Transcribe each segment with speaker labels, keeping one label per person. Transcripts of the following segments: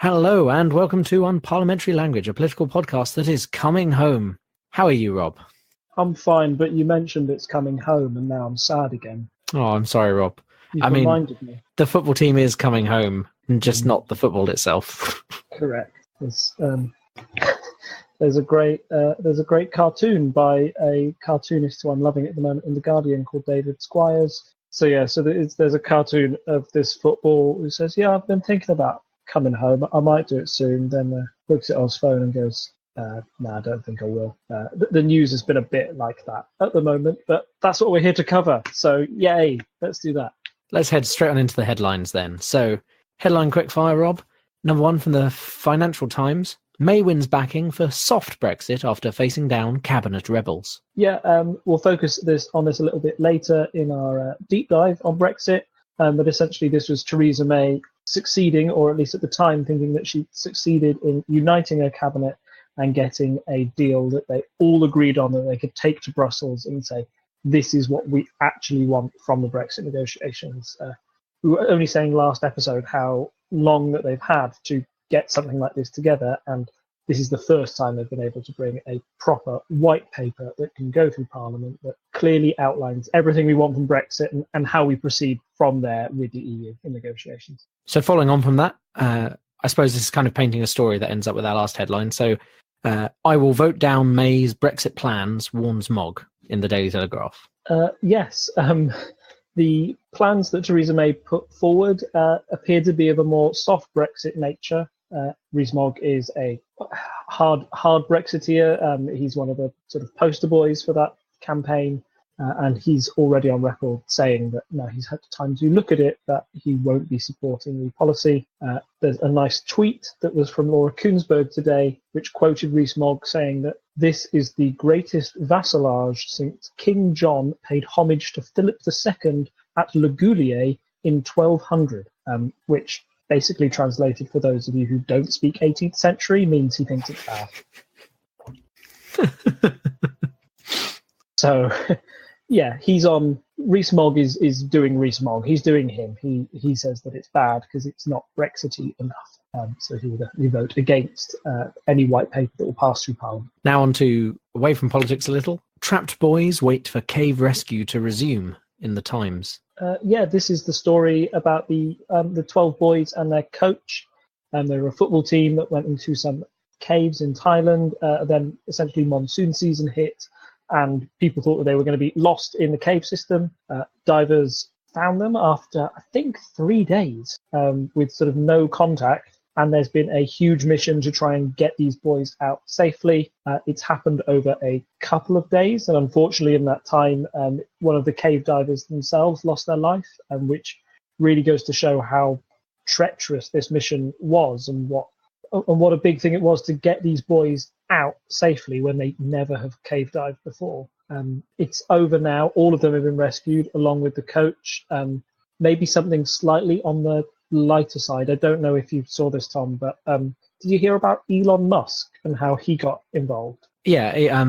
Speaker 1: Hello and welcome to Unparliamentary Language, a political podcast that is coming home. How are you, Rob?
Speaker 2: I'm fine, but you mentioned it's coming home and now I'm sad again.
Speaker 1: Oh, I'm sorry, Rob.
Speaker 2: You've reminded me.
Speaker 1: The football team is coming home, just not the football itself.
Speaker 2: Correct. There's a great cartoon by a cartoonist who I'm loving at the moment in The Guardian called David Squires. There's a cartoon of this football who says, I've been thinking about coming home. I might do it soon. Then looks at his phone and goes, no, I don't think I will. The news has been a bit like that at the moment, but that's what we're here to cover. So, yay, let's do that.
Speaker 1: Let's head straight on into the headlines then. So, headline quickfire, Rob. Number one from the Financial Times. May wins backing for soft Brexit after facing down cabinet rebels.
Speaker 2: We'll focus on this a little bit later in our deep dive on Brexit. But essentially, this was Theresa May succeeding, or at least at the time, thinking that she succeeded in uniting her cabinet and getting a deal that they all agreed on, that they could take to Brussels and say, this is what we actually want from the Brexit negotiations. We were only saying last episode how long that they've had to get something like this together, and this is the first time they've been able to bring a proper white paper that can go through Parliament that clearly outlines everything we want from Brexit and how we proceed from there with the EU in negotiations.
Speaker 1: So following on from that, I suppose this is kind of painting a story that ends up with our last headline. So I will vote down May's Brexit plans, warns Mogg in the Daily Telegraph.
Speaker 2: Yes. The plans that Theresa May put forward appear to be of a more soft Brexit nature. Rees-Mogg is a hard Brexiteer. He's one of the sort of poster boys for that campaign, and he's already on record saying that now he's had time to look at it, that he won't be supporting the policy. There's a nice tweet that was from Laura Kuenssberg today, which quoted Rees-Mogg saying that this is the greatest vassalage since King John paid homage to Philip II at Le Goulier in 1200, which basically translated for those of you who don't speak 18th century means he thinks it's bad. So, yeah, he's on. Rees-Mogg is doing Rees-Mogg. He's doing him. He says that it's bad because it's not Brexity enough. So he would vote against any white paper that will pass through Parliament.
Speaker 1: Now on to away from politics a little. Trapped boys wait for cave rescue to resume in the Times.
Speaker 2: This is the story about the 12 boys and their coach. They were a football team that went into some caves in Thailand. Then essentially monsoon season hit, and people thought that they were going to be lost in the cave system. Divers found them after, I think, 3 days with sort of no contact. And there's been a huge mission to try and get these boys out safely. It's happened over a couple of days. And unfortunately, in that time, one of the cave divers themselves lost their life, which really goes to show how treacherous this mission was and what a big thing it was to get these boys out safely when they never have cave dived before. It's over now. All of them have been rescued along with the coach. Maybe something slightly on the lighter side. I don't know if you saw this, Tom, but did you hear about Elon Musk and how he got involved?
Speaker 1: Yeah,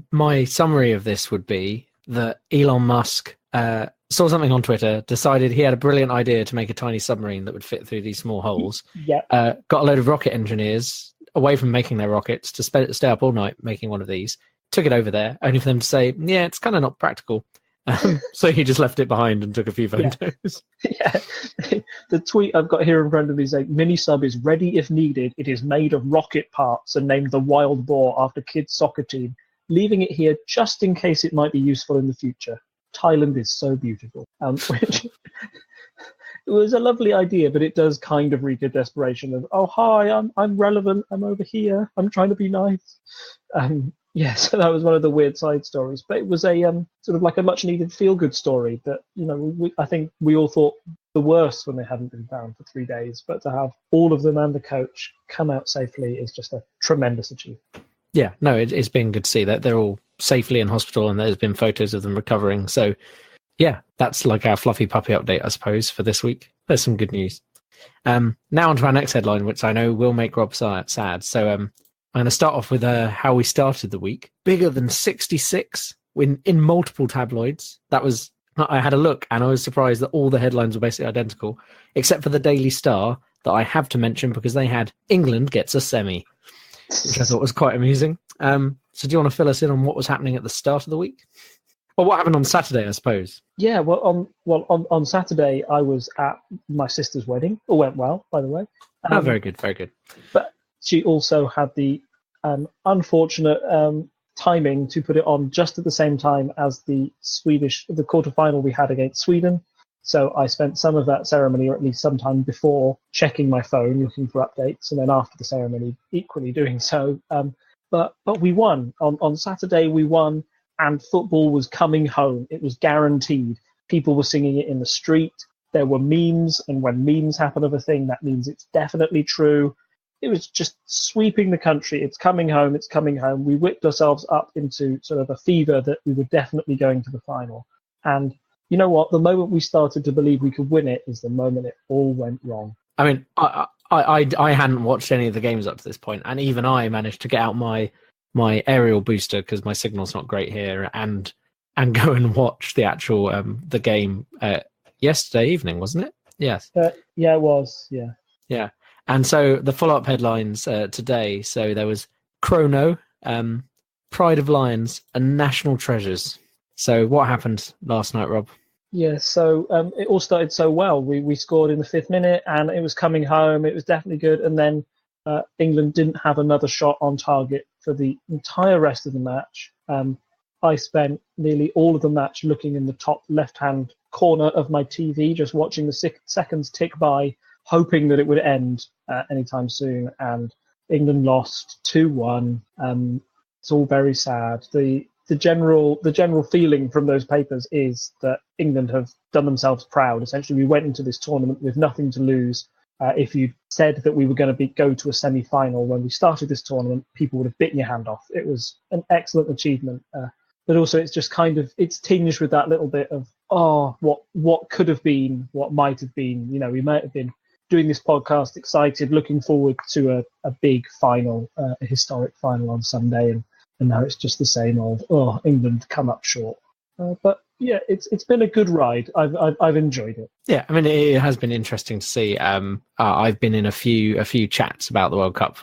Speaker 1: my summary of this would be that Elon Musk saw something on Twitter, decided he had a brilliant idea to make a tiny submarine that would fit through these small holes.
Speaker 2: Yeah.
Speaker 1: Got a load of rocket engineers away from making their rockets to stay up all night making one of these, took it over there, only for them to say, yeah, it's kind of not practical. So he just left it behind and took a few photos.
Speaker 2: Yeah. The tweet I've got here in front of me is like, mini-sub is ready if needed. It is made of rocket parts and named the Wild Boar after kids' soccer team, leaving it here just in case it might be useful in the future. Thailand is so beautiful. Which it was a lovely idea, but it does kind of reek of desperation of, oh, hi, I'm relevant. I'm over here. I'm trying to be nice. So that was one of the weird side stories, but it was a sort of like a much needed feel good story that, I think we all thought the worst when they hadn't been found for 3 days, but to have all of them and the coach come out safely is just a tremendous achievement.
Speaker 1: Yeah, no, it's been good to see that they're all safely in hospital and there's been photos of them recovering. So yeah, that's like our fluffy puppy update, I suppose, for this week. There's some good news. Now on to our next headline, which I know will make Rob sad. So I'm going to start off with how we started the week. Bigger than 66 in multiple tabloids. That was I had a look and I was surprised that all the headlines were basically identical, except for the Daily Star that I have to mention because they had England gets a semi, which I thought was quite amusing. So do you want to fill us in on what was happening at the start of the week? Well, what happened on Saturday, I suppose.
Speaker 2: Yeah, on Saturday I was at my sister's wedding. It went well, by the way.
Speaker 1: Very good, very good.
Speaker 2: But she also had the unfortunate timing to put it on just at the same time as the quarterfinal we had against Sweden. So I spent some of that ceremony, or at least some time before, checking my phone, looking for updates, and then after the ceremony, equally doing so. But we won. On Saturday, we won, and football was coming home. It was guaranteed. People were singing it in the street. There were memes, and when memes happen of a thing, that means it's definitely true. It was just sweeping the country. It's coming home. It's coming home. We whipped ourselves up into sort of a fever that we were definitely going to the final. And you know what? The moment we started to believe we could win it is the moment it all went wrong.
Speaker 1: I mean, I hadn't watched any of the games up to this point, and even I managed to get out my aerial booster because my signal's not great here, and go and watch the actual the game yesterday evening, wasn't it? Yes.
Speaker 2: Yeah, it was. Yeah.
Speaker 1: Yeah. And so the follow-up headlines today. So there was Chrono, Pride of Lions, and National Treasures. So what happened last night, Rob?
Speaker 2: Yeah, so it all started so well. We scored in the 5th minute, and it was coming home. It was definitely good. And then England didn't have another shot on target for the entire rest of the match. I spent nearly all of the match looking in the top left-hand corner of my TV, just watching the seconds tick by, hoping that it would end anytime soon. And England lost 2-1. It's all very sad. The general feeling from those papers is that England have done themselves proud. Essentially, we went into this tournament with nothing to lose. If you said that we were going to go to a semi-final when we started this tournament, people would have bitten your hand off. It was an excellent achievement. But also, it's just it's tinged with that little bit of, what could have been, what might have been. You know, we might have been doing this podcast excited, looking forward to a big final, a historic final on Sunday, and now it's just the same old, England come up short. But yeah, it's been a good ride. I've enjoyed it.
Speaker 1: Yeah, I mean, it has been interesting to see. I've been in a few chats about the World Cup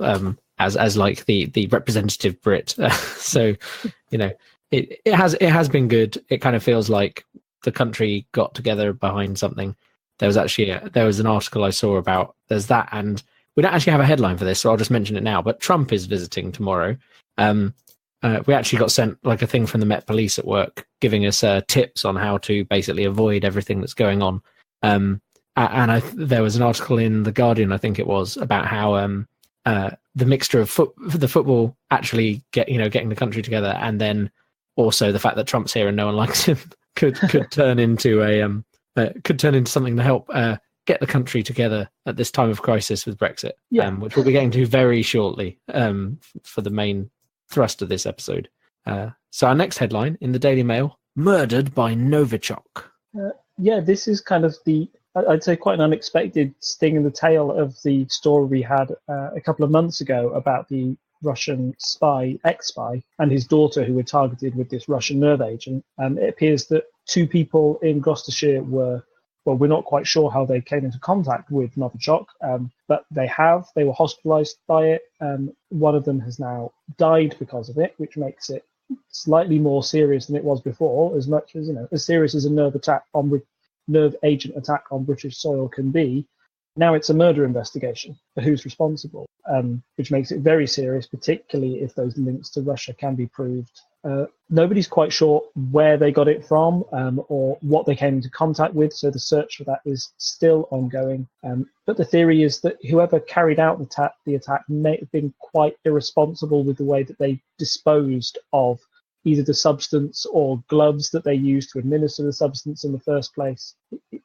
Speaker 1: as like the representative Brit. So, you know, it has been good. It kind of feels like the country got together behind something. There was an article I saw about there's that, and we don't actually have a headline for this, so I'll just mention it now. But Trump is visiting tomorrow. We actually got sent like a thing from the Met Police at work giving us tips on how to basically avoid everything that's going on. There was an article in The Guardian, I think it was, about how the mixture of the football actually getting the country together, and then also the fact that Trump's here and no one likes him could turn into something to help get the country together at this time of crisis with Brexit, which we'll be getting to very shortly for the main thrust of this episode. So our next headline in the Daily Mail: murdered by Novichok.
Speaker 2: This is kind of I'd say quite an unexpected sting in the tail of the story we had a couple of months ago about the Russian ex-spy, and his daughter who were targeted with this Russian nerve agent. It appears that 2 people in Gloucestershire we're not quite sure how they came into contact with Novichok, but they were hospitalized by it. One of them has now died because of it, which makes it slightly more serious than it was before, as much as, as serious as a nerve agent attack on British soil can be. Now it's a murder investigation for who's responsible, which makes it very serious, particularly if those links to Russia can be proved. Nobody's quite sure where they got it from or what they came into contact with, so the search for that is still ongoing. But the theory is that whoever carried out the attack may have been quite irresponsible with the way that they disposed of either the substance or gloves that they used to administer the substance in the first place.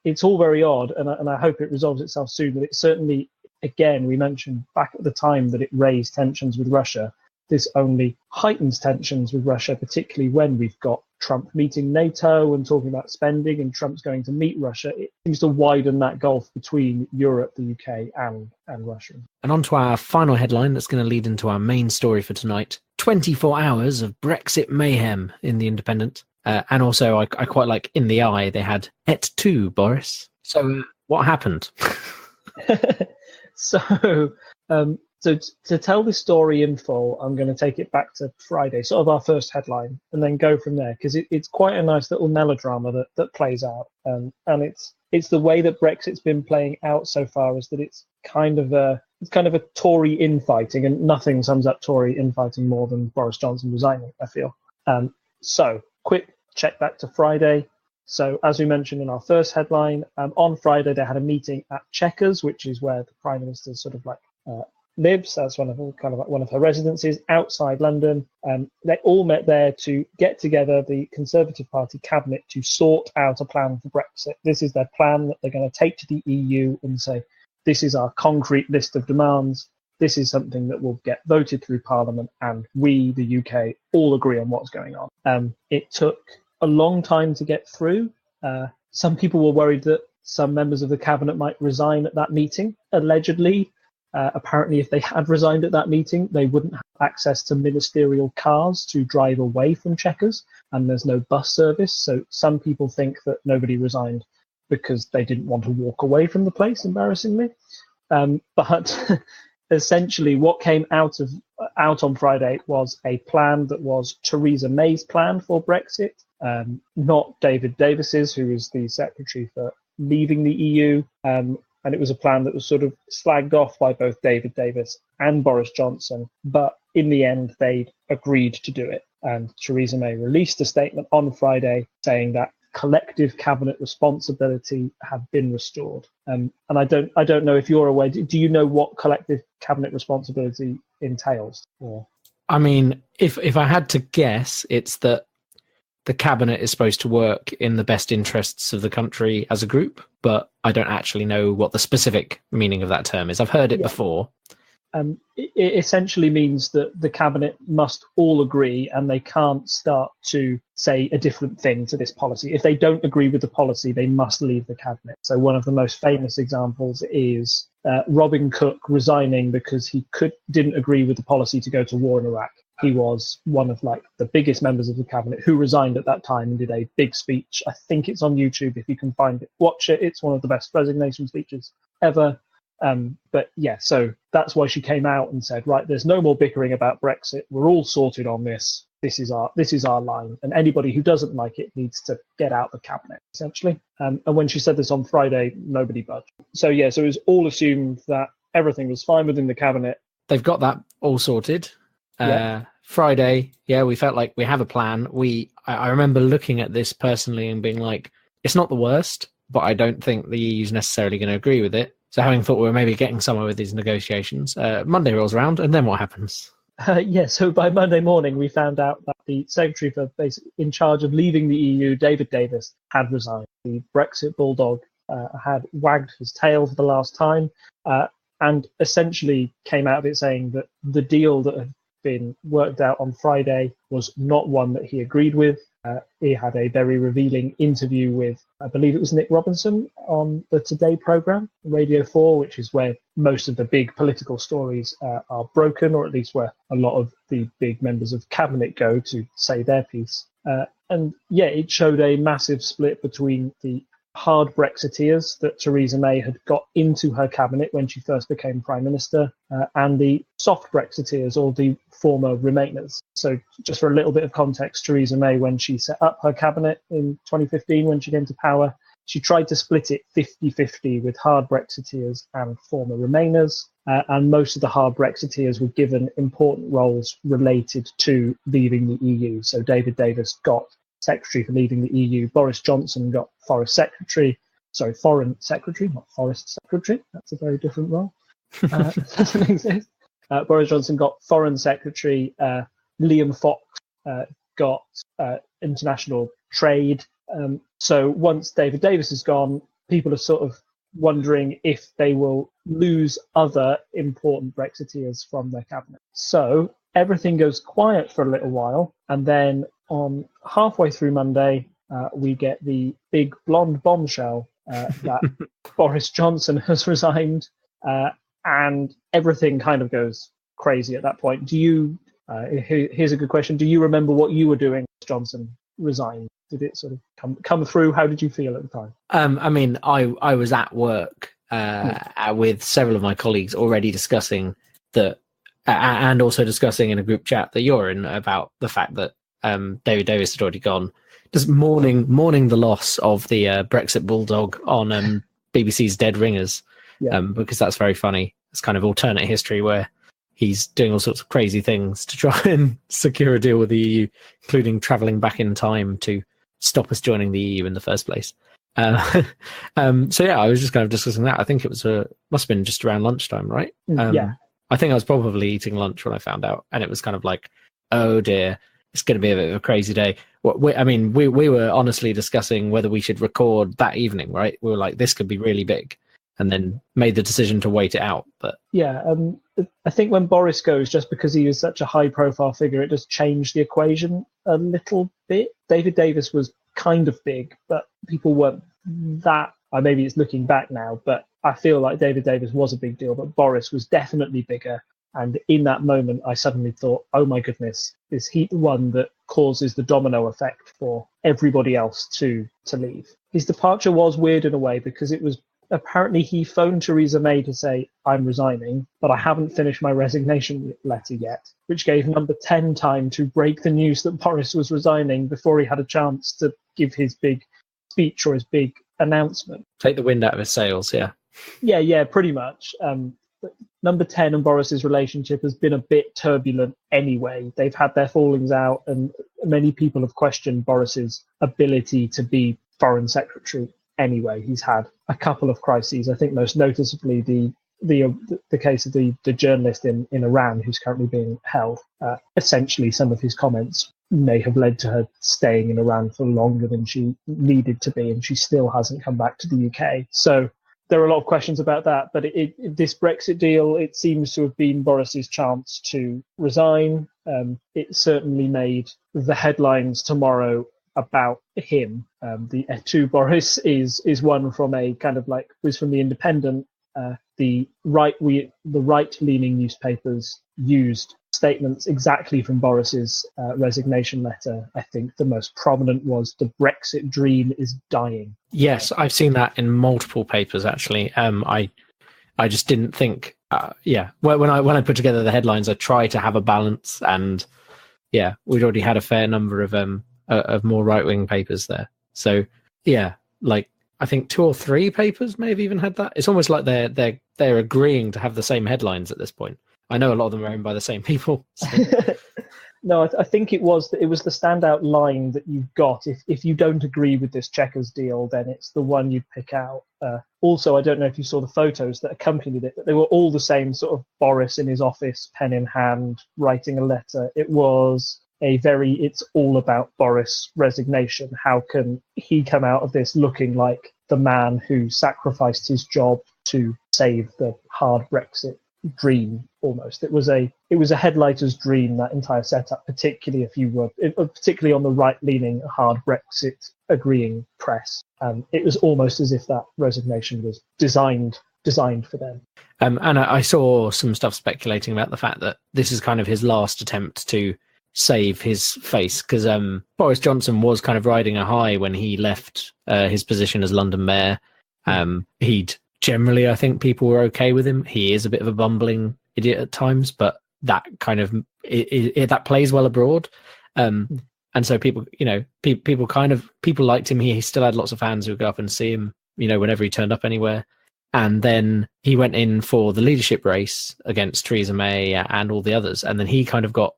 Speaker 2: It's all very odd, and I hope it resolves itself soon, but it certainly, again, we mentioned back at the time that it raised tensions with Russia. This only heightens tensions with Russia, particularly when we've got Trump meeting NATO and talking about spending, and Trump's going to meet Russia. It seems to widen that gulf between Europe, the UK, and Russia.
Speaker 1: And on to our final headline that's going to lead into our main story for tonight. 24 hours of Brexit mayhem in The Independent. And also, I quite like in the eye, they had et tu, Boris. So what happened?
Speaker 2: So, so to tell this story in full, I'm going to take it back to Friday, sort of our first headline, and then go from there, because it's quite a nice little melodrama that plays out. And it's the way that Brexit's been playing out so far, is that it's kind of a Tory infighting, and nothing sums up Tory infighting more than Boris Johnson resigning, I feel. So, quick check back to Friday. So, as we mentioned in our first headline, on Friday they had a meeting at Chequers, which is where the Prime Minister sort of lives. That's one of her residences outside London. They all met there to get together the Conservative Party cabinet to sort out a plan for Brexit. This is their plan that they're going to take to the EU and say, this is our concrete list of demands. This is something that will get voted through Parliament, and we, the UK, all agree on what's going on. It took a long time to get through. Some people were worried that some members of the cabinet might resign at that meeting. Allegedly, apparently, if they had resigned at that meeting, they wouldn't have access to ministerial cars to drive away from Chequers, and there's no bus service. So some people think that nobody resigned because they didn't want to walk away from the place, embarrassingly. But essentially, what came out on Friday was a plan that was Theresa May's plan for Brexit, not David Davis's, who is the secretary for leaving the EU. And it was a plan that was sort of slagged off by both David Davis and Boris Johnson. But in the end, they agreed to do it. And Theresa May released a statement on Friday saying that collective cabinet responsibility had been restored. And I don't know if you're aware. Do you know what collective cabinet responsibility entails? Or?
Speaker 1: I mean, if I had to guess, it's that the cabinet is supposed to work in the best interests of the country as a group, but I don't actually know what the specific meaning of that term is. I've heard it before.
Speaker 2: It essentially means that the cabinet must all agree, and they can't start to say a different thing to this policy. If they don't agree with the policy, they must leave the cabinet. So one of the most famous examples is Robin Cook resigning because he didn't agree with the policy to go to war in Iraq. He was one of the biggest members of the cabinet who resigned at that time and did a big speech. I think it's on YouTube. If you can find it, watch it. It's one of the best resignation speeches ever. But yeah, so that's why she came out and said, right, there's no more bickering about Brexit. We're all sorted on this. This is our line. And anybody who doesn't like it needs to get out the cabinet, essentially. And when she said this on Friday, nobody budged. So yeah, so it was all assumed that everything was fine within the cabinet.
Speaker 1: They've got that all sorted. Friday, we felt like we have a plan. I remember looking at this personally and being like, it's not the worst, but I don't think the EU is necessarily going to agree with it. So having thought we were maybe getting somewhere with these negotiations, Monday rolls around, and then what happens?
Speaker 2: So by Monday morning, we found out that the secretary for in charge of leaving the EU, David Davis, had resigned. The Brexit bulldog had wagged his tail for the last time, and essentially came out of it saying that the deal that had been worked out on Friday was not one that he agreed with. He had a very revealing interview with, I believe it was Nick Robinson on the Today programme, Radio 4, which is where most of the big political stories are broken, or at least where a lot of the big members of cabinet go to say their piece. And yeah, it showed a massive split between the hard Brexiteers that Theresa May had got into her cabinet when she first became Prime Minister, and the soft Brexiteers, or the former Remainers. So just for a little bit of context, Theresa May, when she set up her cabinet in 2015, when she came to power, she tried to split it 50-50 with hard Brexiteers and former Remainers, and most of the hard Brexiteers were given important roles related to leaving the EU. So David Davis got Secretary for leaving the EU. Boris Johnson got Foreign Secretary, not Forest Secretary. That's a very different role. Doesn't exist. Boris Johnson got Foreign Secretary. Liam Fox got International Trade. So once David Davis is gone, people are sort of wondering if they will lose other important Brexiteers from their cabinet. So everything goes quiet for a little while, and then on halfway through Monday, we get the big blonde bombshell that Boris Johnson has resigned, and everything kind of goes crazy at that point. Here's a good question. Do you remember what you were doing, Johnson, resign? Did it sort of come through? How did you feel at the time?
Speaker 1: I mean, I was at work with several of my colleagues already discussing that, and also discussing in a group chat that you're in about the fact that David Davis had already gone, just mourning the loss of the Brexit bulldog on BBC's Dead Ringers, because that's very funny. It's kind of alternate history where he's doing all sorts of crazy things to try and secure a deal with the EU, including travelling back in time to stop us joining the EU in the first place. So yeah, I was just kind of discussing that. I think it was must have been just around lunchtime, right? I think I was probably eating lunch when I found out, and it was kind of like, oh dear, it's going to be a bit of a crazy day. We were honestly discussing whether we should record that evening, right? We were like, this could be really big, and then made the decision to wait it out. But
Speaker 2: I think when Boris goes, just because he is such a high-profile figure, it does change the equation a little bit. David Davis was kind of big, but people weren't that. Maybe it's looking back now, but I feel like David Davis was a big deal, but Boris was definitely bigger. And in that moment, I suddenly thought, oh my goodness, is he the one that causes the domino effect for everybody else to leave? His departure was weird in a way, because it was apparently he phoned Theresa May to say, I'm resigning, but I haven't finished my resignation letter yet, which gave number 10 time to break the news that Boris was resigning before he had a chance to give his big speech or his big announcement.
Speaker 1: Take the wind out of his sails, yeah.
Speaker 2: Yeah, pretty much. Number 10 and Boris's relationship has been a bit turbulent anyway. They've had their fallings out, and many people have questioned Boris's ability to be foreign secretary anyway. He's had a couple of crises. I think most noticeably the case of the journalist in Iran who's currently being held. Essentially, some of his comments may have led to her staying in Iran for longer than she needed to be, and she still hasn't come back to the UK. So there are a lot of questions about that, but this Brexit deal, it seems to have been Boris's chance to resign. It certainly made the headlines tomorrow about him. The to Boris is one from a kind of like, was from the Independent. The right-leaning newspapers used statements exactly from Boris's resignation letter. I think the most prominent was, the Brexit dream is dying.
Speaker 1: Yes, I've seen that in multiple papers, actually. I just didn't think, when I put together the headlines, I tried to have a balance, and yeah, we'd already had a fair number of more right-wing papers there. So yeah, like I think 2 or 3 papers may have even had that. It's almost like they're agreeing to have the same headlines at this point. I know a lot of them are owned by the same people. So.
Speaker 2: No, I think it was the standout line that you've got. If you don't agree with this Chequers deal, then it's the one you'd pick out. Also, I don't know if you saw the photos that accompanied it, but they were all the same sort of Boris in his office, pen in hand, writing a letter. It was it's all about Boris' resignation. How can he come out of this looking like the man who sacrificed his job to save the hard Brexit dream? Almost, it was a headlighter's dream, that entire setup, particularly particularly on the right-leaning hard Brexit agreeing press. It was almost as if that resignation was designed for them.
Speaker 1: And I saw some stuff speculating about the fact that this is kind of his last attempt to save his face, because Boris Johnson was kind of riding a high when he left his position as London mayor. He'd generally, I think people were okay with him. He is a bit of a bumbling idiot at times, but that kind of that plays well abroad. And so people liked him. He still had lots of fans who would go up and see him, whenever he turned up anywhere. And then he went in for the leadership race against Theresa May and all the others. And then he kind of got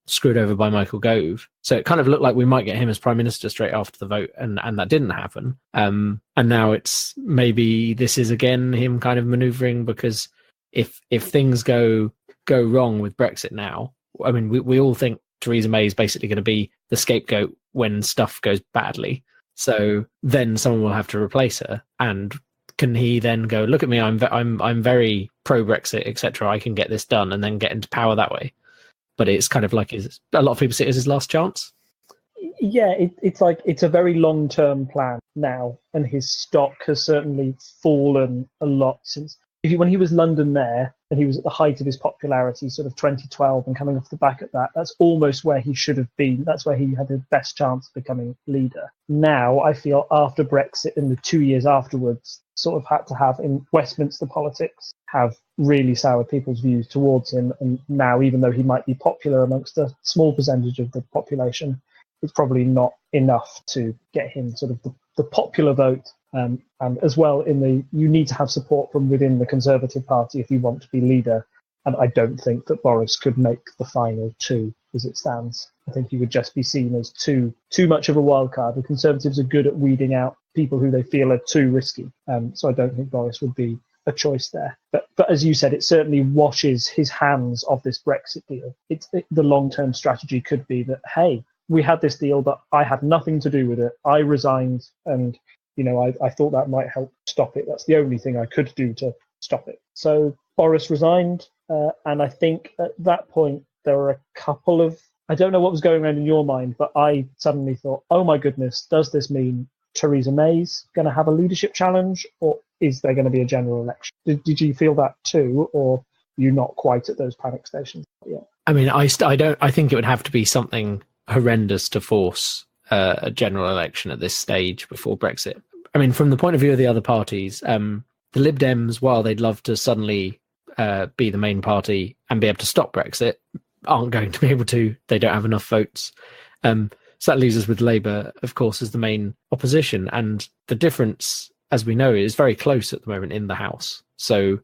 Speaker 1: screwed over by Michael Gove. So it kind of looked like we might get him as Prime Minister straight after the vote. And that didn't happen. And now it's maybe this is again him kind of manoeuvring, because if things go wrong with Brexit now, I mean, we all think Theresa May is basically going to be the scapegoat when stuff goes badly. So then someone will have to replace her. And can he then go, look at me, I'm very pro Brexit, etc. I can get this done, and then get into power that way? But it's kind of like, a lot of people see it as his last chance.
Speaker 2: Yeah, it's a very long-term plan now, and his stock has certainly fallen a lot since. when he was London mayor and he was at the height of his popularity, sort of 2012, and coming off the back of that, that's almost where he should have been. That's where he had the best chance of becoming leader. Now, I feel after Brexit and the 2 years afterwards, sort of had to have in Westminster politics, have really soured people's views towards him. And now, even though he might be popular amongst a small percentage of the population, it's probably not enough to get him sort of the popular vote. And as well, you need to have support from within the Conservative Party if you want to be leader. And I don't think that Boris could make the final two as it stands. I think he would just be seen as too much of a wild card. The Conservatives are good at weeding out people who they feel are too risky. So I don't think Boris would be a choice there. But as you said, it certainly washes his hands of this Brexit deal. The long-term strategy could be that, hey, we had this deal, but I had nothing to do with it. I resigned, and I thought that might help stop it. That's the only thing I could do to stop it. So Boris resigned, and I think at that point there were a couple of, I don't know what was going around in your mind, but I suddenly thought, oh my goodness, does this mean Theresa May's going to have a leadership challenge, or is there going to be a general election? Did you feel that too, or are you not quite at those panic stations yet?
Speaker 1: I mean, I think it would have to be something horrendous to force a general election at this stage before Brexit. I mean, from the point of view of the other parties, the Lib Dems, while they'd love to suddenly be the main party and be able to stop Brexit, aren't going to be able to. They don't have enough votes. So that leaves us with Labour, of course, as the main opposition. And the difference, as we know, is very close at the moment in the House. So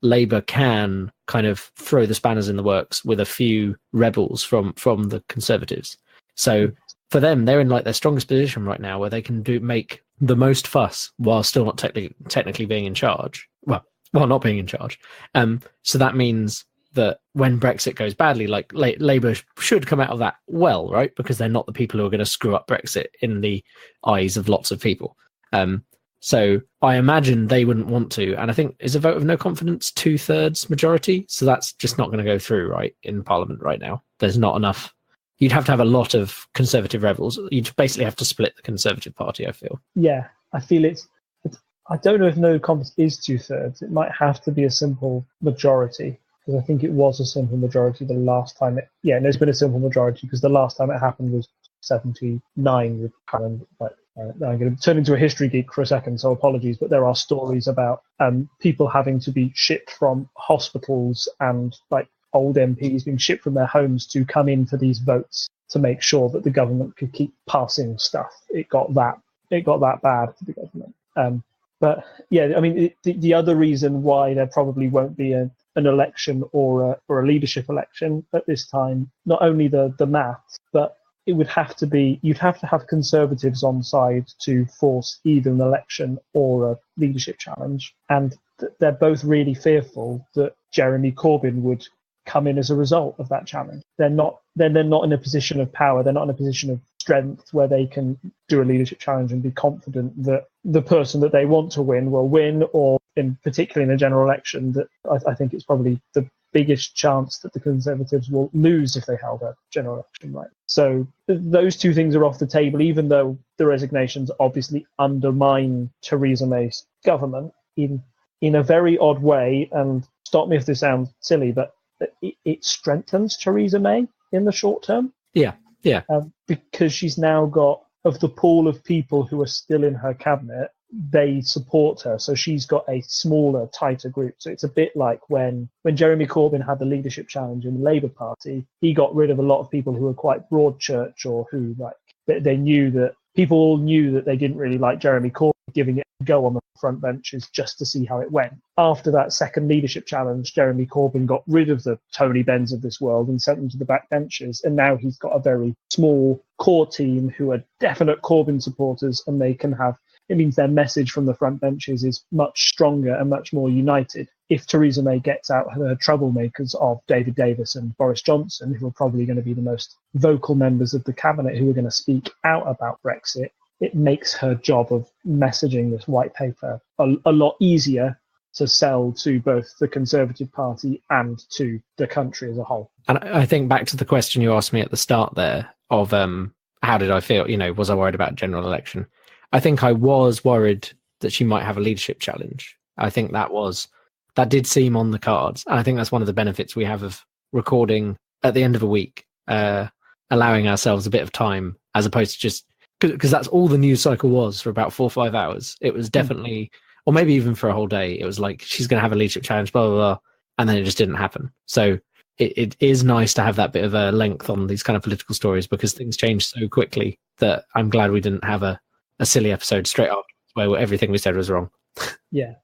Speaker 1: Labour can kind of throw the spanners in the works with a few rebels from the Conservatives. So for them, they're in like their strongest position right now, where they can make the most fuss while still not technically being in charge. Well, not being in charge. So that means that when Brexit goes badly, like Labour should come out of that well, right? Because they're not the people who are going to screw up Brexit in the eyes of lots of people. So I imagine they wouldn't want to. And I think, is a vote of no confidence 2/3 majority? So that's just not going to go through, right, in Parliament right now. There's not enough. You'd have to have a lot of Conservative rebels. You'd basically have to split the Conservative Party, I feel.
Speaker 2: Yeah, I feel it's I don't know if no confidence is 2/3. It might have to be a simple majority, because I think it was a simple majority the last time there's been a simple majority, because the last time it happened was 79 with Hammond. I'm going to turn into a history geek for a second, so apologies, but there are stories about people having to be shipped from hospitals and like old MPs being shipped from their homes to come in for these votes to make sure that the government could keep passing stuff. It got that bad for the government. But yeah, I mean, the other reason why there probably won't be an election or a leadership election at this time, not only the maths, but it would have to be, you'd have to have Conservatives on side to force either an election or a leadership challenge. And they're both really fearful that Jeremy Corbyn would come in as a result of that challenge. They're not in a position of power. They're not in a position of strength where they can do a leadership challenge and be confident that the person that they want to win will win, or particularly in a general election, that I think it's probably the biggest chance that the Conservatives will lose if they held a general election, right? So those two things are off the table, even though the resignations obviously undermine Theresa May's government in a very odd way. And stop me if this sounds silly, but it strengthens Theresa May in the short term. Yeah. Because she's now got, of the pool of people who are still in her cabinet, they support her. So she's got a smaller, tighter group. So it's a bit like when Jeremy Corbyn had the leadership challenge in the Labour Party, he got rid of a lot of people who were quite broad church, or who they knew that people all knew that they didn't really like Jeremy Corbyn, giving it a go on the front benches just to see how it went. After that second leadership challenge, Jeremy Corbyn got rid of the Tony Benns of this world and sent them to the back benches. And now he's got a very small core team who are definite Corbyn supporters, and they can have, it means their message from the front benches is much stronger and much more united. If Theresa May gets out her troublemakers of David Davis and Boris Johnson, who are probably going to be the most vocal members of the cabinet who are going to speak out about Brexit, it makes her job of messaging this white paper a lot easier to sell to both the Conservative Party and to the country as a whole.
Speaker 1: And I think back to the question you asked me at the start there of how did I feel? Was I worried about general election? I think I was worried that she might have a leadership challenge. I think that was that did seem on the cards. And I think that's one of the benefits we have of recording at the end of a week, allowing ourselves a bit of time, as opposed to just because that's all the news cycle was for about 4 or 5 hours. It was definitely, or maybe even for a whole day, it was like, she's going to have a leadership challenge, blah, blah, blah. And then it just didn't happen. So it is nice to have that bit of a length on these kind of political stories, because things change so quickly that I'm glad we didn't have a silly episode straight after where everything we said was wrong.
Speaker 2: Yeah.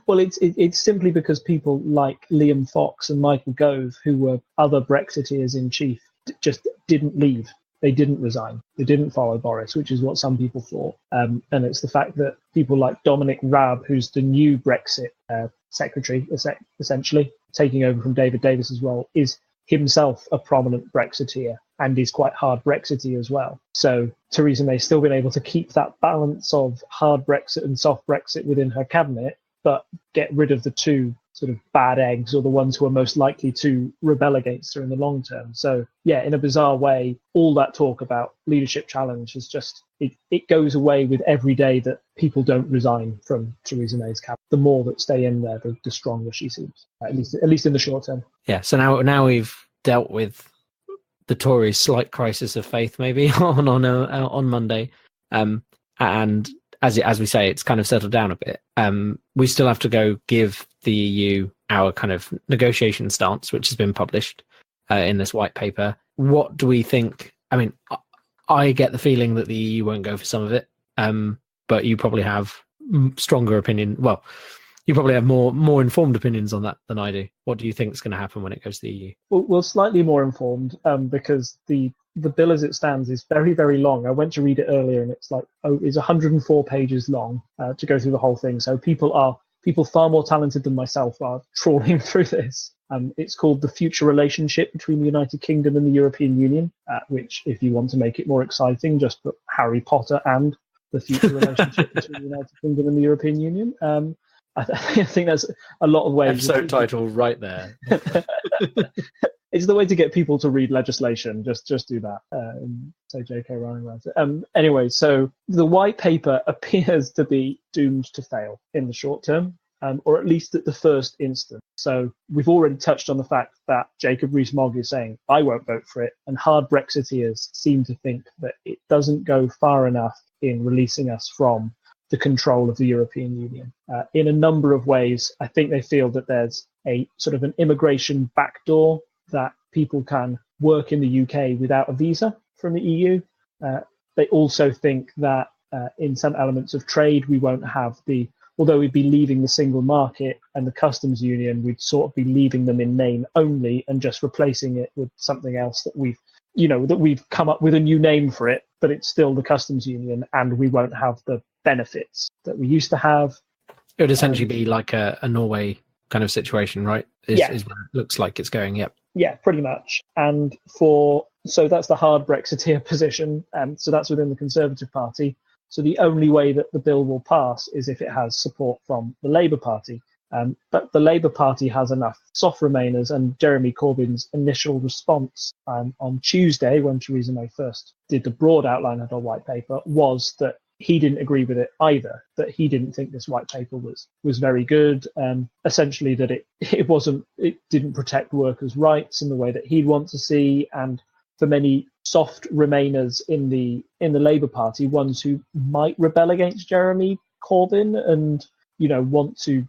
Speaker 2: Well, it's simply because people like Liam Fox and Michael Gove, who were other Brexiteers in chief, just didn't leave. They didn't resign. They didn't follow Boris, which is what some people thought. And it's the fact that people like Dominic Raab, who's the new Brexit secretary, essentially taking over from David Davis's role, is himself a prominent Brexiteer and is quite hard Brexiteer as well. So Theresa May's still been able to keep that balance of hard Brexit and soft Brexit within her cabinet, but get rid of the two sort of bad eggs, or the ones who are most likely to rebel against her in the long term. So yeah, in a bizarre way, all that talk about leadership challenge is just, it goes away with every day that people don't resign from Theresa May's cabinet. The more that stay in there, the stronger she seems, at least in the short term.
Speaker 1: Yeah, so now we've dealt with the Tories' slight crisis of faith, maybe on Monday, and as we say, it's kind of settled down a bit. We still have to go give the EU our kind of negotiation stance, which has been published in this white paper. What do we think? I mean, I get the feeling that the EU won't go for some of it, but you probably have stronger opinion. Well, you probably have more informed opinions on that than I do. What do you think is going to happen when it goes to the EU?
Speaker 2: Well, slightly more informed, because the bill as it stands is very, very long. I went to read it earlier, and it's 104 pages long to go through the whole thing. So people far more talented than myself are trawling through this. It's called The Future Relationship Between the United Kingdom and the European Union, which, if you want to make it more exciting, just put Harry Potter and the future relationship between the United Kingdom and the European Union. I think that's a lot of ways.
Speaker 1: Episode title right there.
Speaker 2: It's the way to get people to read legislation. Just do that. Say J.K. Rowling writes it. Anyway, so the white paper appears to be doomed to fail in the short term, or at least at the first instance. So we've already touched on the fact that Jacob Rees-Mogg is saying, I won't vote for it. And hard Brexiteers seem to think that it doesn't go far enough in releasing us from the control of the European Union. In a number of ways, I think they feel that there's a sort of an immigration backdoor, that people can work in the UK without a visa from the EU. They also think that in some elements of trade, we won't have although we'd be leaving the single market and the customs union, we'd sort of be leaving them in name only and just replacing it with something else that we've come up with a new name for it, but it's still the customs union, and we won't have the benefits that we used to have.
Speaker 1: It would essentially be like a Norway kind of situation, right? Is where it looks like it's going. Yep.
Speaker 2: Yeah, pretty much. And so that's the hard Brexiteer position. So that's within the Conservative Party. So the only way that the bill will pass is if it has support from the Labour Party. But the Labour Party has enough soft Remainers, and Jeremy Corbyn's initial response on Tuesday, when Theresa May first did the broad outline of her white paper, was that he didn't agree with it either, that he didn't think this white paper was very good, essentially that it didn't protect workers' rights in the way that he'd want to see. And for many soft Remainers in the Labour Party, ones who might rebel against Jeremy Corbyn and want to,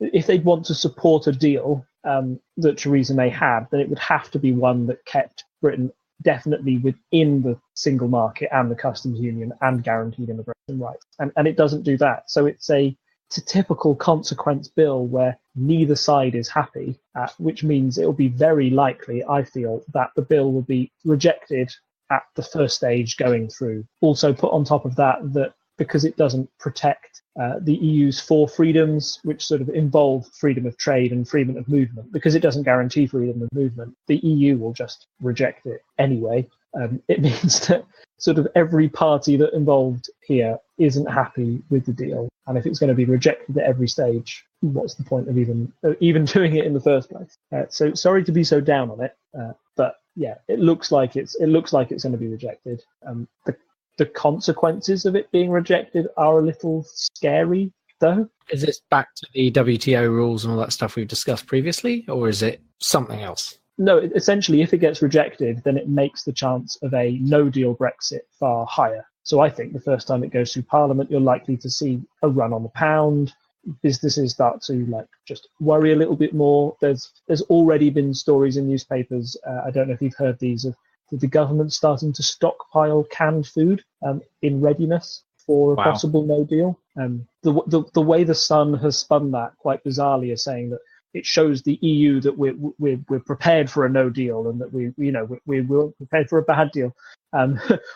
Speaker 2: if they'd want to support a deal that Theresa May had, then it would have to be one that kept Britain definitely within the single market and the customs union and guaranteed immigration rights. And it doesn't do that. So it's a typical consequence bill where neither side is happy, which means it will be very likely, I feel, that the bill will be rejected at the first stage going through. Also put on top of that because it doesn't protect the EU's four freedoms, which sort of involve freedom of trade and freedom of movement, because it doesn't guarantee freedom of movement, the EU will just reject it anyway. It means that sort of every party that involved here isn't happy with the deal. And if it's going to be rejected at every stage, what's the point of even doing it in the first place? So sorry to be so down on it, but yeah, it looks like it's going to be rejected. The consequences of it being rejected are a little scary, though.
Speaker 1: Is this back to the WTO rules and all that stuff we've discussed previously, or is it something else?
Speaker 2: No, essentially, if it gets rejected, then it makes the chance of a no-deal Brexit far higher. So I think the first time it goes through Parliament, you're likely to see a run on the pound. Businesses start to just worry a little bit more. There's already been stories in newspapers. I don't know if you've heard these of the government starting to stockpile canned food in readiness for a possible no deal. The way the Sun has spun that quite bizarrely is saying that it shows the EU that we're prepared for a no deal and that we're prepared for a bad deal.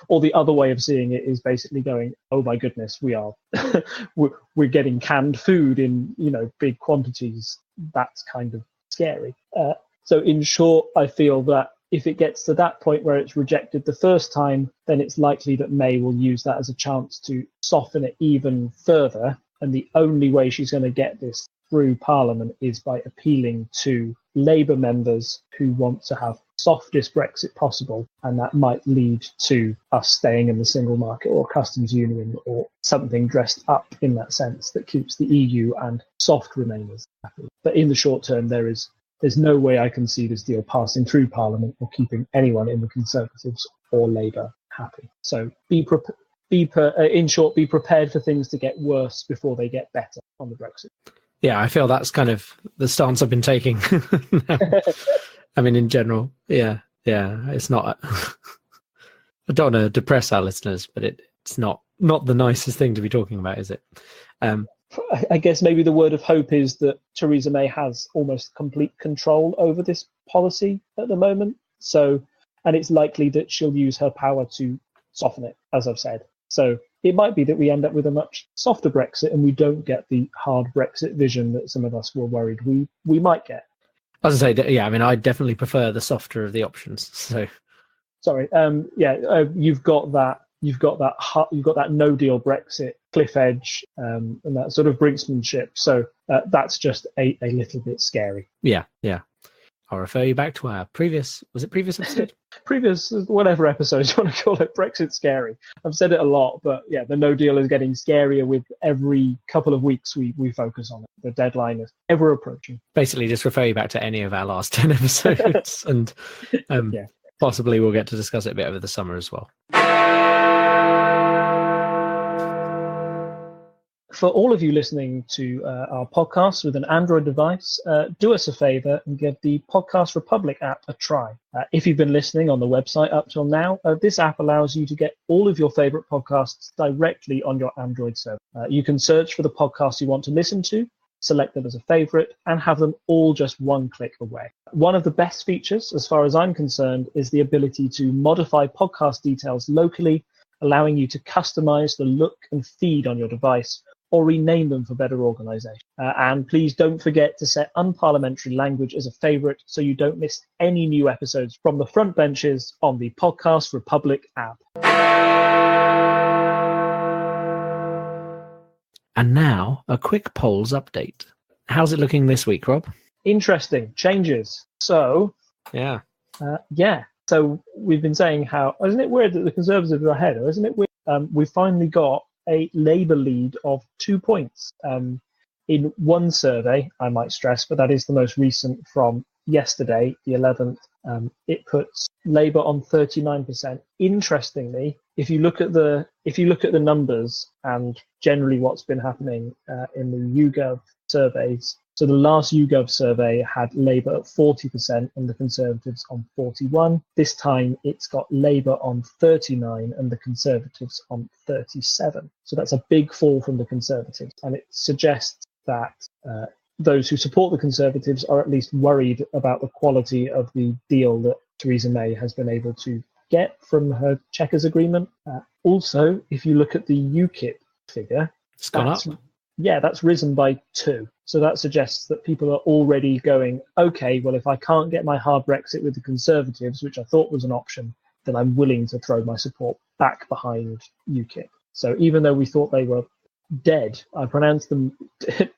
Speaker 2: Or the other way of seeing it is basically going, oh my goodness, we're getting canned food in big quantities. That's kind of scary. So in short, I feel that if it gets to that point where it's rejected the first time, then it's likely that May will use that as a chance to soften it even further. And the only way she's going to get this through Parliament is by appealing to Labour members who want to have softest Brexit possible, and that might lead to us staying in the single market or customs union or something dressed up in that sense that keeps the EU and soft Remainers happy. But in the short term, there's no way I can see this deal passing through Parliament or keeping anyone in the Conservatives or Labour happy. So in short, be prepared for things to get worse before they get better on the Brexit.
Speaker 1: Yeah, I feel that's kind of the stance I've been taking. I mean, in general, yeah, it's not. I don't want to depress our listeners, but it's not the nicest thing to be talking about, is it?
Speaker 2: I guess maybe the word of hope is that Theresa May has almost complete control over this policy at the moment. So, and it's likely that she'll use her power to soften it, as I've said. So it might be that we end up with a much softer Brexit and we don't get the hard Brexit vision that some of us were worried we might get.
Speaker 1: I was going to say, yeah, I mean, I definitely prefer the softer of the options. So,
Speaker 2: sorry, you've got that no deal Brexit cliff edge and that sort of brinksmanship. So that's just a little bit scary.
Speaker 1: Yeah. I'll refer you back to our previous episode?
Speaker 2: Previous, whatever episode you want to call it, Brexit scary. I've said it a lot, but yeah, the no deal is getting scarier with every couple of weeks we focus on it. The deadline is ever approaching.
Speaker 1: Basically, just refer you back to any of our last 10 episodes and possibly we'll get to discuss it a bit over the summer as well.
Speaker 2: For all of you listening to our podcast with an Android device, do us a favor and give the Podcast Republic app a try. If you've been listening on the website up till now, this app allows you to get all of your favorite podcasts directly on your Android server. You can search for the podcast you want to listen to, select them as a favorite, and have them all just one click away. One of the best features, as far as I'm concerned, is the ability to modify podcast details locally, allowing you to customize the look and feed on your device or rename them for better organization. And please don't forget to set unparliamentary language as a favorite so you don't miss any new episodes from the front benches on the Podcast Republic app.
Speaker 1: And now, a quick polls update. How's it looking this week, Rob?
Speaker 2: Interesting. Changes. So,
Speaker 1: yeah.
Speaker 2: So we've been saying how, isn't it weird that the Conservatives are ahead, or isn't it weird? We finally got a Labour lead of 2 points in one survey, I might stress, but that is the most recent from yesterday, the 11th. It puts Labour on 39%. Interestingly, if you look at the numbers and generally what's been happening in the YouGov surveys, so the last YouGov survey had Labour at 40% and the Conservatives on 41%. This time it's got Labour on 39% and the Conservatives on 37%. So that's a big fall from the Conservatives. And it suggests that those who support the Conservatives are at least worried about the quality of the deal that Theresa May has been able to get from her Chequers agreement. Also, if you look at the UKIP figure,
Speaker 1: it's gone up.
Speaker 2: Yeah, that's risen by 2. So that suggests that people are already going, okay, well, if I can't get my hard Brexit with the Conservatives, which I thought was an option, then I'm willing to throw my support back behind UKIP. So even though we thought they were dead, I pronounced them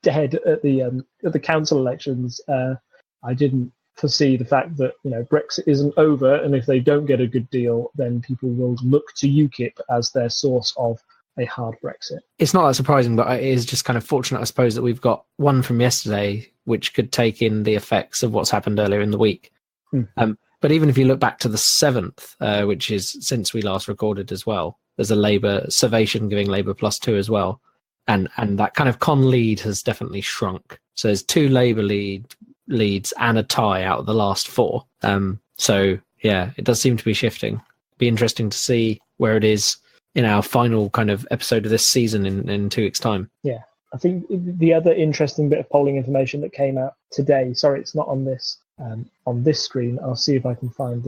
Speaker 2: dead at the council elections, I didn't foresee the fact that Brexit isn't over, and if they don't get a good deal, then people will look to UKIP as their source of a hard Brexit.
Speaker 1: It's not that surprising, but it is just kind of fortunate, I suppose, that we've got one from yesterday, which could take in the effects of what's happened earlier in the week. But even if you look back to the 7th, which is since we last recorded as well, there's a Labour Salvation giving Labour +2 as well. And that kind of con lead has definitely shrunk. So there's 2 Labour leads and a tie out of the last 4. So yeah, it does seem to be shifting. Be interesting to see where it is in our final kind of episode of this season in 2 weeks' time.
Speaker 2: Yeah, I think the other interesting bit of polling information that came out today, sorry, it's not on this screen. I'll see if I can find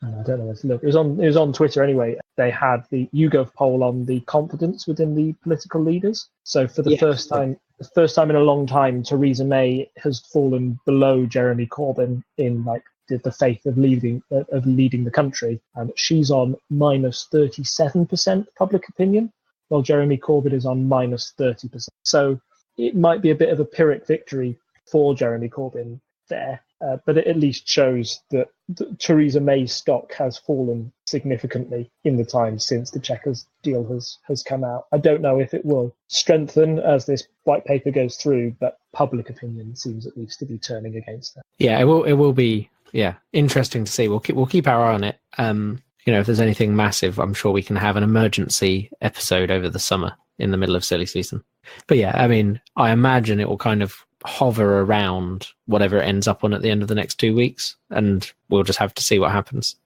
Speaker 2: I don't know where to look. It was on Twitter anyway. They had the YouGov poll on the confidence within the political leaders. So for the first time in a long time, Theresa May has fallen below Jeremy Corbyn in the faith of leading the country, and she's on -37% public opinion, while Jeremy Corbyn is on -30%. So it might be a bit of a Pyrrhic victory for Jeremy Corbyn there, but it at least shows that Theresa May's stock has fallen significantly in the time since the Chequers deal has come out. I don't know if it will strengthen as this white paper goes through, but public opinion seems at least to be turning against her.
Speaker 1: Yeah, it will be. Yeah, interesting to see. We'll keep our eye on it. If there's anything massive, I'm sure we can have an emergency episode over the summer in the middle of silly season. But yeah, I mean, I imagine it will kind of hover around whatever it ends up on at the end of the next 2 weeks, and we'll just have to see what happens.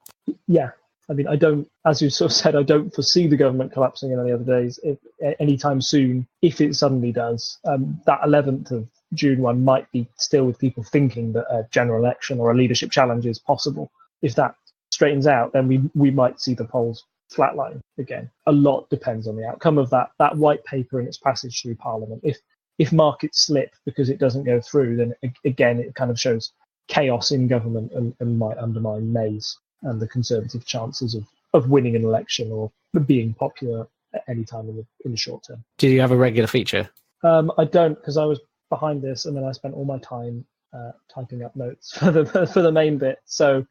Speaker 2: Yeah, I mean, I don't, as you sort of said, I don't foresee the government collapsing in any other days anytime soon. If it suddenly does, that 11th of June one might be still with people thinking that a general election or a leadership challenge is possible. If that straightens out, then we might see the polls flatline again. A lot depends on the outcome of that white paper and its passage through Parliament. If markets slip because it doesn't go through, then again it kind of shows chaos in government and might undermine May's and the Conservative chances of winning an election or being popular at any time in the short term.
Speaker 1: Do you have a regular feature?
Speaker 2: I don't, because I was behind this and then I spent all my time typing up notes for the main bit. So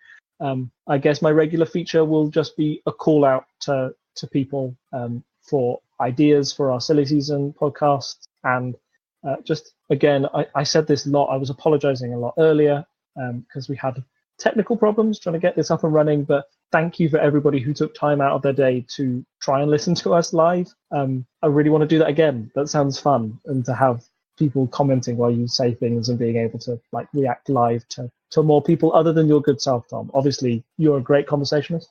Speaker 2: I guess my regular feature will just be a call out to people for ideas for our silly season podcast. And just again, I said this a lot. I was apologizing a lot earlier because we had technical problems trying to get this up and running. But thank you for everybody who took time out of their day to try and listen to us live. I really want to do that again. That sounds fun, and to have people commenting while you say things and being able to react live to more people other than your good self, Tom. Obviously, you're a great conversationalist.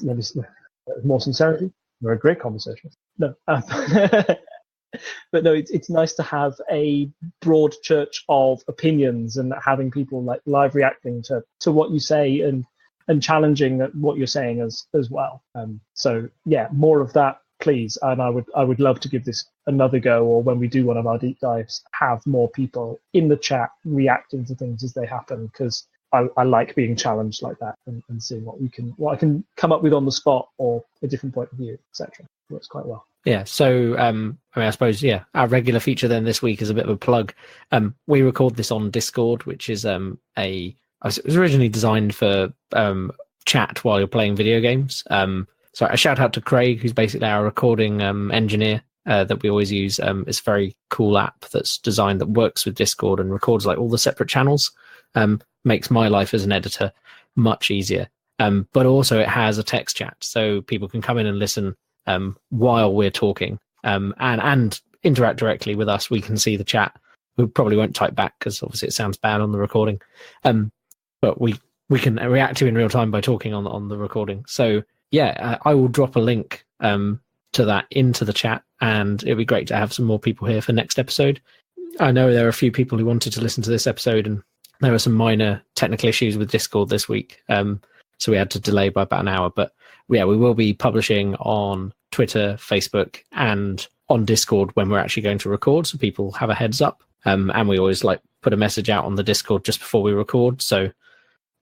Speaker 2: Let me more sincerity. You're a great conversationalist. No, but no, it's nice to have a broad church of opinions and having people live reacting to what you say and challenging what you're saying as well. So yeah, more of that, please. And I would love to give this another go, or when we do one of our deep dives, have more people in the chat reacting to things as they happen, because I like being challenged like that and seeing what I can come up with on the spot, or a different point of view, etc. Works quite well.
Speaker 1: Yeah, so I suppose, our regular feature then this week is a bit of a plug. We record this on Discord, which is it was originally designed for chat while you're playing video games. So a shout out to Craig, who's basically our recording engineer that we always use. It's a very cool app that's designed that works with Discord and records all the separate channels. Makes my life as an editor much easier. But also it has a text chat, so people can come in and listen while we're talking and interact directly with us. We can see the chat. We probably won't type back because obviously it sounds bad on the recording. But we can react to in real time by talking on the recording. So I will drop a link to that into the chat, and it'd be great to have some more people here for next episode. I know there are a few people who wanted to listen to this episode, and there were some minor technical issues with Discord this week. So we had to delay by about an hour, but we will be publishing on Twitter, Facebook, and on Discord when we're actually going to record, so people have a heads up. And we always put a message out on the Discord just before we record. So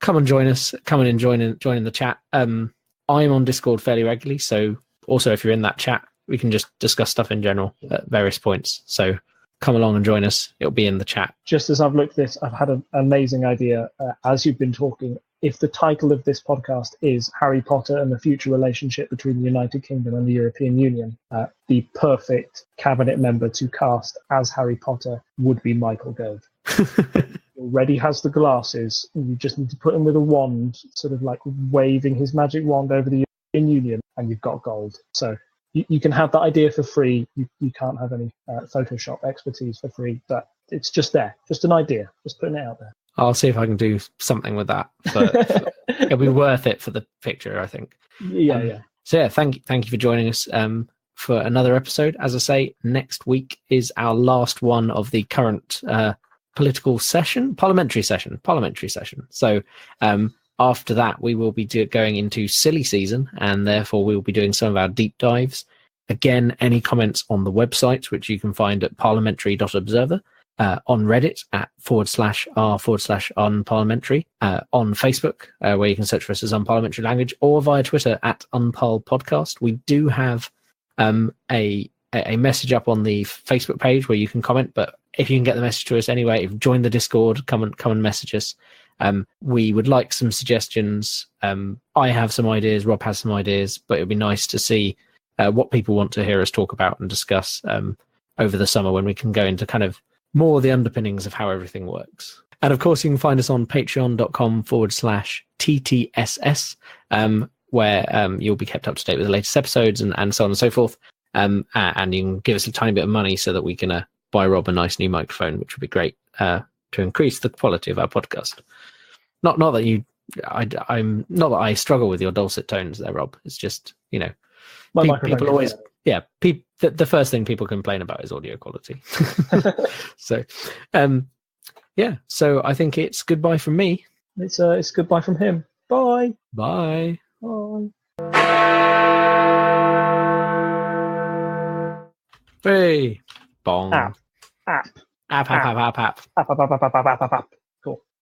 Speaker 1: come and join us. Come and join in the chat. I'm on Discord fairly regularly, so also if you're in that chat, we can just discuss stuff in general at various points. So come along and join us. It'll be in the chat.
Speaker 2: Just as I've looked at this, I've had an amazing idea as you've been talking. if the title of this podcast is Harry Potter and the future relationship between the United Kingdom and the European Union, the perfect cabinet member to cast as Harry Potter would be Michael Gove. He already has the glasses. You just need to put him with a wand, sort of like waving his magic wand over the European Union, and you've got gold. So you can have that idea for free. You can't have any Photoshop expertise for free, but it's just there, just an idea, just putting it out there.
Speaker 1: I'll see if I can do something with that. It'll be worth it for the picture, I think.
Speaker 2: Yeah.
Speaker 1: So yeah, thank you for joining us for another episode. As I say, next week is our last one of the current parliamentary session. So after that, we will be going into silly season, and therefore we will be doing some of our deep dives. Again, any comments on the website, which you can find at parliamentary.observer. On Reddit at /r/unparliamentary, on Facebook, where you can search for us as Unparliamentary Language, or via Twitter at unparlpodcast. We do have a message up on the Facebook page where you can comment, but if you can get the message to us anyway, if you join the Discord, come and message us. We would like some suggestions. I have some ideas, Rob has some ideas, but it would be nice to see what people want to hear us talk about and discuss over the summer, when we can go into kind of more the underpinnings of how everything works. And of course, you can find us on patreon.com/TTSS, where you'll be kept up to date with the latest episodes and so on and so forth. And you can give us a tiny bit of money so that we can buy Rob a nice new microphone, which would be great to increase the quality of our podcast. Not that I'm not that I struggle with your dulcet tones there, Rob. It's just, people always, the first thing people complain about is audio quality. So, so I think it's goodbye from me.
Speaker 2: It's goodbye from him. Bye.
Speaker 1: Bye.
Speaker 2: Bye.
Speaker 1: Hey. Bong.
Speaker 2: App.
Speaker 1: App.